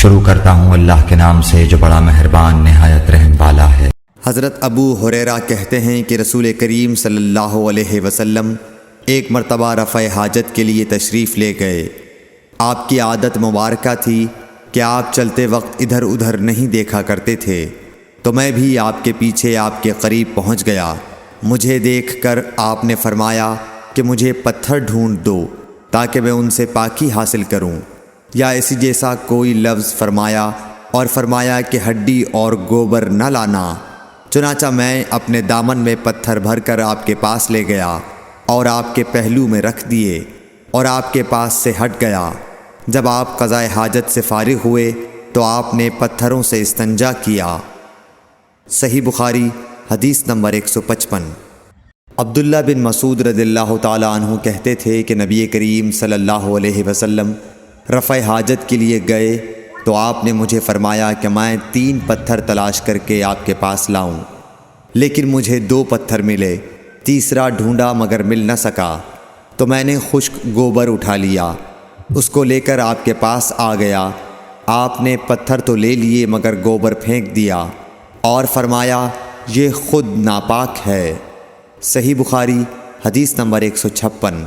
شروع کرتا ہوں اللہ کے نام سے جو بڑا مہربان نہایت رحم والا ہے۔ حضرت ابو ہریرہ کہتے ہیں کہ رسول کریم صلی اللہ علیہ وسلم ایک مرتبہ رفع حاجت کے لیے تشریف لے گئے۔ آپ کی عادت مبارکہ تھی کہ آپ چلتے وقت ادھر ادھر نہیں دیکھا کرتے تھے، تو میں بھی آپ کے پیچھے آپ کے قریب پہنچ گیا۔ مجھے دیکھ کر آپ نے فرمایا کہ مجھے پتھر ڈھونڈ دو تاکہ میں ان سے پاکی حاصل کروں، یا اسی جیسا کوئی لفظ فرمایا، اور فرمایا کہ ہڈی اور گوبر نہ لانا۔ چنانچہ میں اپنے دامن میں پتھر بھر کر آپ کے پاس لے گیا اور آپ کے پہلو میں رکھ دیے اور آپ کے پاس سے ہٹ گیا۔ جب آپ قضاء حاجت سے فارغ ہوئے تو آپ نے پتھروں سے استنجا کیا۔ صحیح بخاری حدیث نمبر 155۔ عبداللہ بن مسعود رضی اللہ تعالیٰ عنہ کہتے تھے کہ نبی کریم صلی اللہ علیہ وسلم رفع حاجت کے لیے گئے تو آپ نے مجھے فرمایا کہ میں 3 پتھر تلاش کر کے آپ کے پاس لاؤں، لیکن مجھے 2 پتھر ملے، تیسرا ڈھونڈا مگر مل نہ سکا، تو میں نے خشک گوبر اٹھا لیا، اس کو لے کر آپ کے پاس آ گیا۔ آپ نے پتھر تو لے لیے مگر گوبر پھینک دیا اور فرمایا یہ خود ناپاک ہے۔ صحیح بخاری حدیث نمبر 156۔